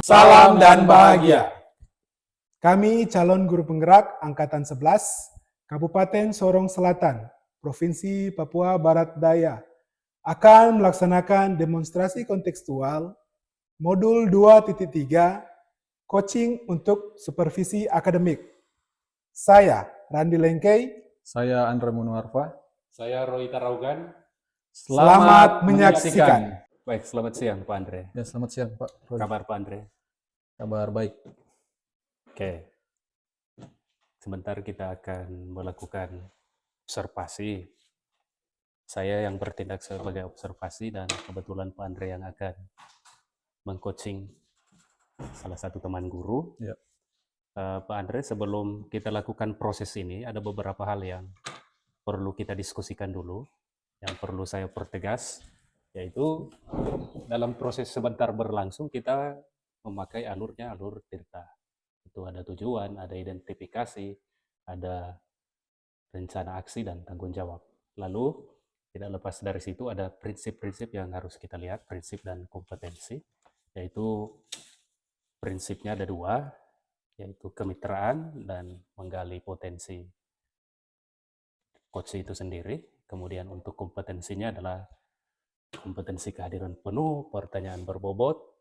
Salam dan bahagia. Kami calon guru penggerak Angkatan 11, Kabupaten Sorong Selatan, Provinsi Papua Barat Daya, akan melaksanakan demonstrasi kontekstual Modul 2.3, Coaching untuk Supervisi Akademik. Saya, Randi Lengkei. Saya Andre Munuarfa. Saya Roy Taraugan. Selamat menyaksikan. Baik, selamat siang Pak Andre. Ya, selamat siang Pak Roy. Kabar Pak Andre? Kabar baik. Oke. Sebentar kita akan melakukan observasi. Saya yang bertindak sebagai observasi dan kebetulan Pak Andre yang akan mengcoaching salah satu teman guru. Ya. Pak Andre, sebelum kita lakukan proses ini, ada beberapa hal yang perlu kita diskusikan dulu, yang perlu saya pertegas, yaitu dalam proses sebentar berlangsung kita memakai alurnya alur tirta. Itu ada tujuan, ada identifikasi, ada rencana aksi dan tanggung jawab. Lalu tidak lepas dari situ ada prinsip-prinsip yang harus kita lihat, prinsip dan kompetensi, yaitu prinsipnya ada dua, yaitu kemitraan dan menggali potensi coach itu sendiri. Kemudian untuk kompetensinya adalah kompetensi kehadiran penuh, pertanyaan berbobot,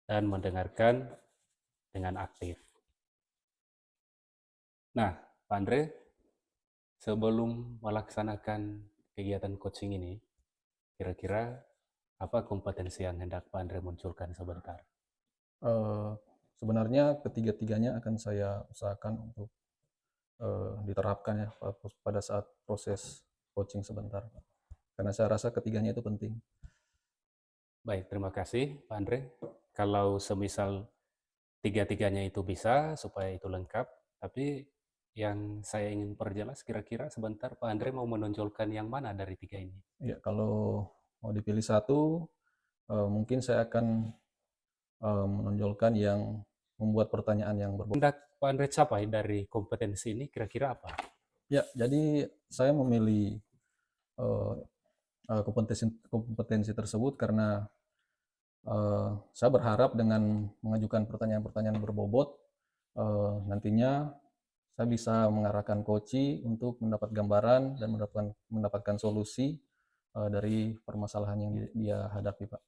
dan mendengarkan dengan aktif. Nah, Pak Andre, sebelum melaksanakan kegiatan coaching ini, kira-kira apa kompetensi yang hendak Pak Andre munculkan sebentar? Sebenarnya ketiga-tiganya akan saya usahakan untuk diterapkan ya pada saat proses coaching sebentar. Karena saya rasa ketiganya itu penting. Baik, terima kasih Pak Andre. Kalau semisal tiga-tiganya itu bisa, supaya itu lengkap, tapi yang saya ingin perjelas kira-kira sebentar Pak Andre mau menonjolkan yang mana dari tiga ini? Ya, kalau mau dipilih satu, mungkin saya akan menonjolkan yang membuat pertanyaan yang berbobot. Hendak Pak Andre capai dari kompetensi ini kira-kira apa? Ya, jadi saya memilih kompetensi tersebut karena saya berharap dengan mengajukan pertanyaan-pertanyaan berbobot, nantinya saya bisa mengarahkan coach untuk mendapat gambaran dan mendapatkan solusi dari permasalahan yang dia hadapi, Pak.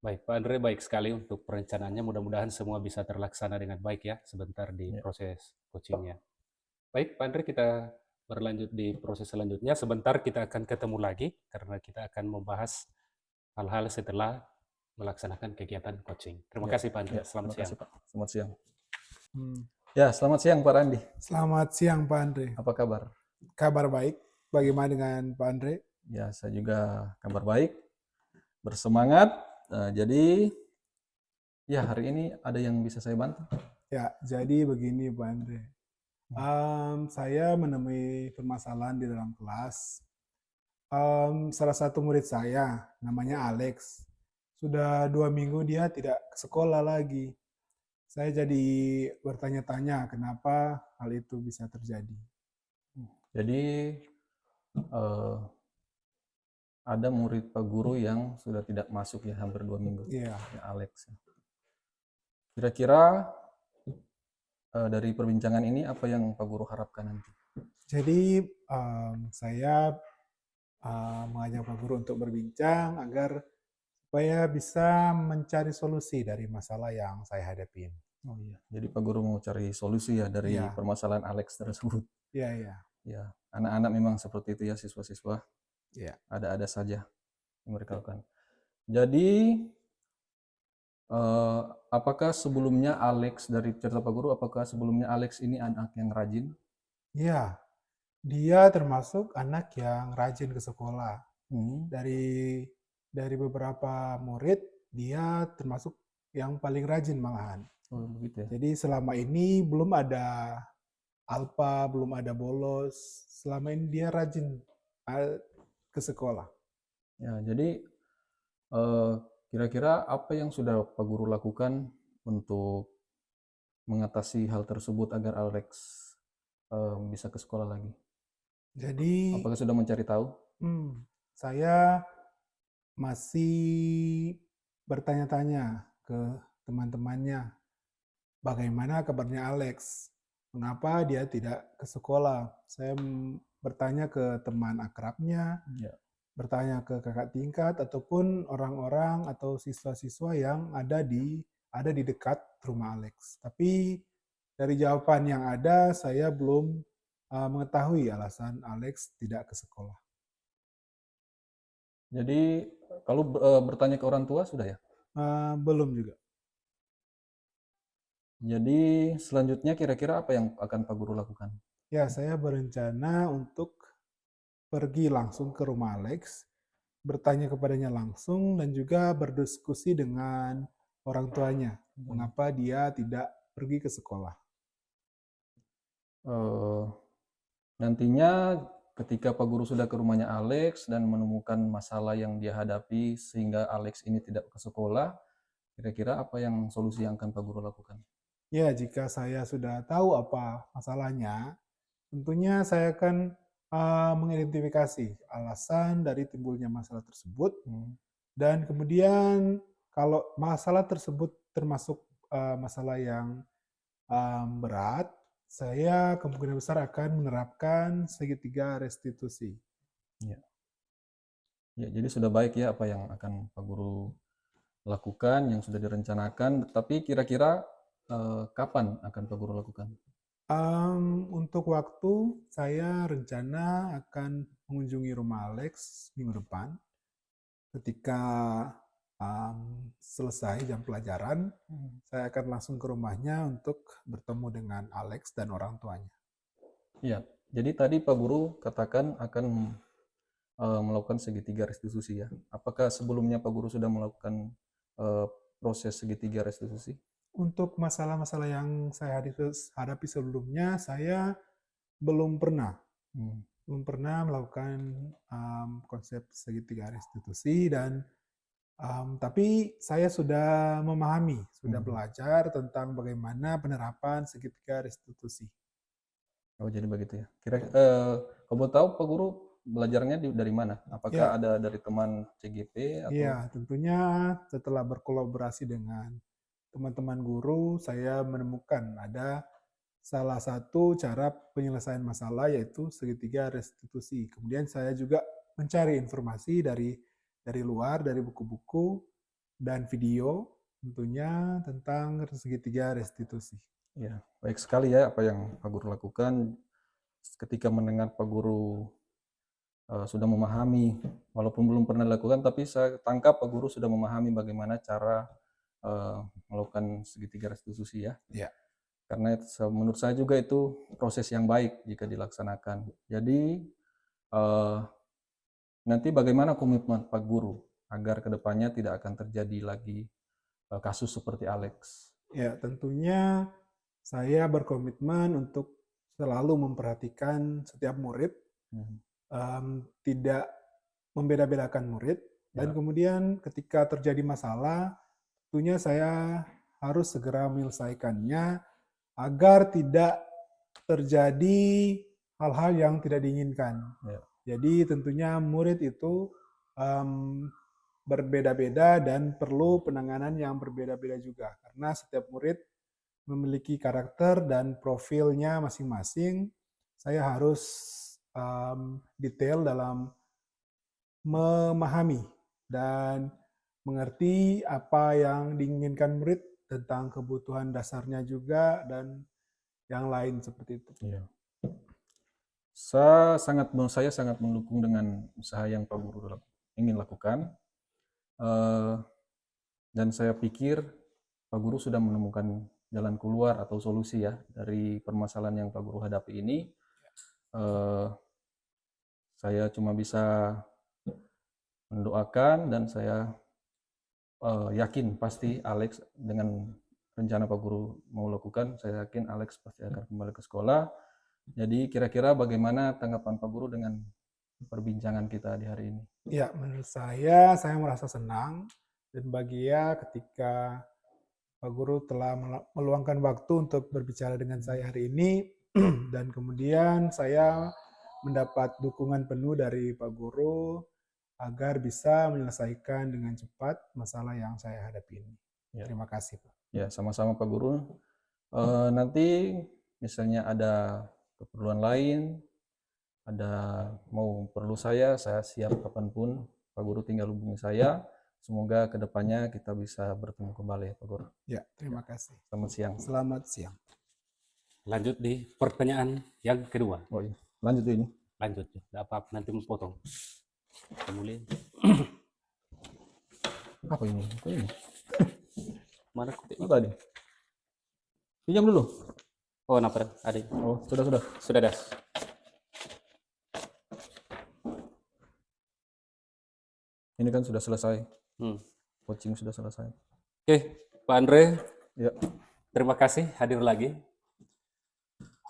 Baik, Pak Andre, baik sekali untuk perencanaannya. Mudah-mudahan semua bisa terlaksana dengan baik ya sebentar di proses coachingnya. Baik, Pak Andre, kita berlanjut di proses selanjutnya. Sebentar kita akan ketemu lagi karena kita akan membahas hal-hal setelah melaksanakan kegiatan coaching. Terima kasih Pak Andre. Selamat siang. Pak. Selamat siang. Ya, selamat siang Pak Randi. Selamat siang Pak Andre. Apa kabar? Kabar baik. Bagaimana dengan Pak Andre? Ya, saya juga kabar baik. Bersemangat. Jadi, ya hari ini ada yang bisa saya bantu? Ya, jadi begini Pak Andre. Saya menemui permasalahan di dalam kelas. Salah satu murid saya, namanya Alex, sudah 2 minggu dia tidak ke sekolah lagi. Saya jadi bertanya-tanya kenapa hal itu bisa terjadi. Jadi, ada murid Pak Guru yang sudah tidak masuk ya hampir 2 minggu. Iya. Ya, Alex. Kira-kira dari perbincangan ini apa yang Pak Guru harapkan nanti? Jadi saya mengajak Pak Guru untuk berbincang agar supaya bisa mencari solusi dari masalah yang saya hadapin. Oh iya, jadi Pak Guru mau cari solusi ya dari permasalahan Alex tersebut. Iya, iya. Ya, anak-anak memang seperti itu ya, siswa-siswa. Iya. Ada-ada saja yang mereka lakukan. Jadi, apakah sebelumnya Alex, dari cerita Pak Guru, apakah sebelumnya Alex ini anak yang rajin? Iya, dia termasuk anak yang rajin ke sekolah. Dari beberapa murid, dia termasuk yang paling rajin malahan. Oh, begitu ya. Jadi selama ini belum ada alpa, belum ada bolos. Selama ini dia rajin ke sekolah. Ya, jadi kira-kira apa yang sudah Pak Guru lakukan untuk mengatasi hal tersebut agar Alex bisa ke sekolah lagi? Jadi, apakah sudah mencari tahu? Saya masih bertanya-tanya ke teman-temannya, bagaimana kabarnya Alex? Mengapa dia tidak ke sekolah? Saya bertanya ke teman akrabnya, Ya. bertanya ke kakak tingkat, ataupun orang-orang atau siswa-siswa yang ada di dekat rumah Alex. Tapi dari jawaban yang ada, saya belum mengetahui alasan Alex tidak ke sekolah. Jadi kalau bertanya ke orang tua sudah ya? Belum juga. Jadi selanjutnya kira-kira apa yang akan Pak Guru lakukan? Ya, saya berencana untuk pergi langsung ke rumah Alex, bertanya kepadanya langsung, dan juga berdiskusi dengan orang tuanya, mengapa dia tidak pergi ke sekolah. Eh, Nantinya ketika Pak Guru sudah ke rumahnya Alex dan menemukan masalah yang dia hadapi sehingga Alex ini tidak ke sekolah, kira-kira apa yang solusi yang akan Pak Guru lakukan? Ya, jika saya sudah tahu apa masalahnya, tentunya saya akan mengidentifikasi alasan dari timbulnya masalah tersebut, dan kemudian kalau masalah tersebut termasuk masalah yang berat, saya kemungkinan besar akan menerapkan segitiga restitusi. Ya. Ya, jadi sudah baik ya apa yang akan Pak Guru lakukan, yang sudah direncanakan, tapi kira-kira kapan akan Pak Guru lakukan? Untuk waktu, saya rencana akan mengunjungi rumah Alex minggu depan. Ketika selesai jam pelajaran, saya akan langsung ke rumahnya untuk bertemu dengan Alex dan orang tuanya. Ya, jadi tadi Pak Guru katakan akan melakukan segitiga restitusi ya. Apakah sebelumnya Pak Guru sudah melakukan proses segitiga restitusi? Untuk masalah-masalah yang saya hadapi sebelumnya, saya belum pernah melakukan konsep segitiga restitusi, dan tapi saya sudah memahami, sudah belajar tentang bagaimana penerapan segitiga restitusi. Oh, jadi begitu ya. Kamu tahu Pak Guru belajarnya dari mana? Ya, Apakah ada dari teman CGP atau? iya, tentunya setelah berkolaborasi dengan teman-teman guru, saya menemukan ada salah satu cara penyelesaian masalah, yaitu segitiga restitusi. Kemudian saya juga mencari informasi dari luar, dari buku-buku dan video tentunya tentang segitiga restitusi. Ya, baik sekali ya apa yang Pak Guru lakukan. Ketika mendengar Pak Guru sudah memahami, walaupun belum pernah dilakukan, tapi saya tangkap Pak Guru sudah memahami bagaimana cara melakukan segitiga restitusi ya. Ya. Karena menurut saya juga itu proses yang baik jika dilaksanakan. Jadi nanti bagaimana komitmen Pak Guru agar kedepannya tidak akan terjadi lagi kasus seperti Alex? Ya, tentunya saya berkomitmen untuk selalu memperhatikan setiap murid, tidak membeda-bedakan murid, dan kemudian ketika terjadi masalah, tentunya saya harus segera menyelesaikannya agar tidak terjadi hal-hal yang tidak diinginkan. Ya. Jadi tentunya murid itu berbeda-beda dan perlu penanganan yang berbeda-beda juga, karena setiap murid memiliki karakter dan profilnya masing-masing. Saya harus detail dalam memahami dan mengerti apa yang diinginkan murid tentang kebutuhan dasarnya juga, dan yang lain seperti itu. Iya. Saya sangat mendukung dengan usaha yang Pak Guru ingin lakukan. Dan saya pikir Pak Guru sudah menemukan jalan keluar atau solusi ya dari permasalahan yang Pak Guru hadapi ini. Saya cuma bisa mendoakan, dan saya yakin pasti Alex dengan rencana Pak Guru mau lakukan, saya yakin Alex pasti akan kembali ke sekolah. Jadi kira-kira bagaimana tanggapan Pak Guru dengan perbincangan kita di hari ini? Ya, menurut saya merasa senang dan bahagia ketika Pak Guru telah meluangkan waktu untuk berbicara dengan saya hari ini, dan kemudian saya mendapat dukungan penuh dari Pak Guru agar bisa menyelesaikan dengan cepat masalah yang saya hadapi ini. Ya. Terima kasih, Pak. Ya, sama-sama Pak Guru. Nanti misalnya ada keperluan lain, ada mau perlu saya siap kapanpun. Pak Guru tinggal hubungi saya. Semoga kedepannya kita bisa bertemu kembali, Pak Guru. Ya, terima kasih. Selamat siang. Selamat siang. Lanjut di pertanyaan yang kedua. Oh iya, lanjut ini. Lanjut, tidak apa-apa, nanti memotong. Kemudian, Apa ini? Apa ini? mana kutik? Apa tadi? Pinjam dulu. Oh, kenapa? Ada. Oh, sudah. Sudah das. Ini kan sudah selesai. Hmm. Coaching sudah selesai. Oke, Pak Andre, Ya, terima kasih hadir lagi.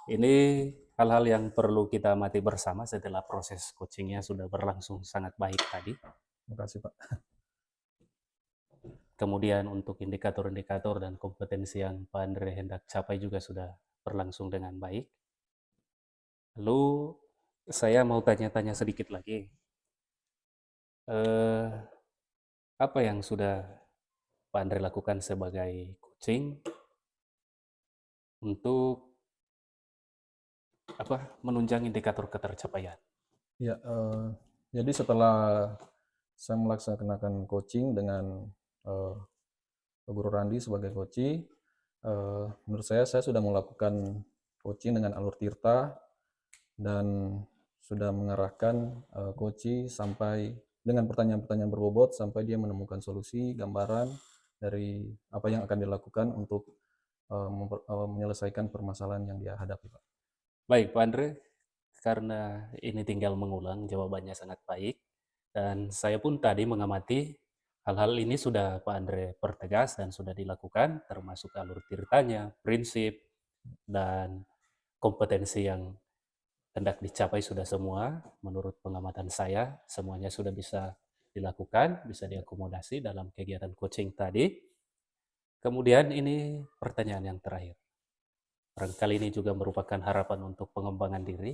Ini hal-hal yang perlu kita amati bersama setelah proses coachingnya sudah berlangsung sangat baik tadi. terima kasih Pak. Kemudian untuk indikator-indikator dan kompetensi yang Pak Andre hendak capai juga sudah berlangsung dengan baik. Lalu saya mau tanya-tanya sedikit lagi. Apa yang sudah Pak Andre lakukan sebagai coaching untuk menunjang indikator ketercapaian? Ya, jadi setelah saya melaksanakan coaching dengan Pak Guru Randi sebagai coach, menurut saya sudah melakukan coaching dengan alur tirta dan sudah mengarahkan coach sampai dengan pertanyaan-pertanyaan berbobot sampai dia menemukan solusi, gambaran dari apa yang akan dilakukan untuk menyelesaikan permasalahan yang dia hadapi, Pak. Baik, Pak Andre, karena ini tinggal mengulang, jawabannya sangat baik. Dan saya pun tadi mengamati hal-hal ini sudah Pak Andre pertegas dan sudah dilakukan, termasuk alur tirtanya, prinsip, dan kompetensi yang hendak dicapai sudah semua. Menurut pengamatan saya, semuanya sudah bisa dilakukan, bisa diakomodasi dalam kegiatan coaching tadi. Kemudian ini pertanyaan yang terakhir. Barangkali ini juga merupakan harapan untuk pengembangan diri.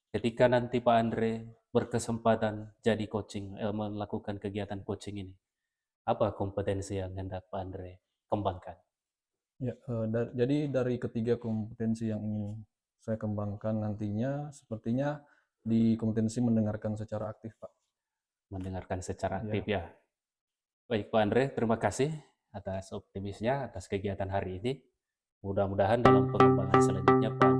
Ketika nanti Pak Andre berkesempatan jadi coaching, melakukan kegiatan coaching ini, apa kompetensi yang hendak Pak Andre kembangkan? Ya, jadi dari ketiga kompetensi yang ingin saya kembangkan nantinya, sepertinya di kompetensi mendengarkan secara aktif, Pak. Mendengarkan secara aktif ya. Baik Pak Andre, terima kasih atas optimisnya, atas kegiatan hari ini. Mudah-mudahan dalam pengembangan selanjutnya Pak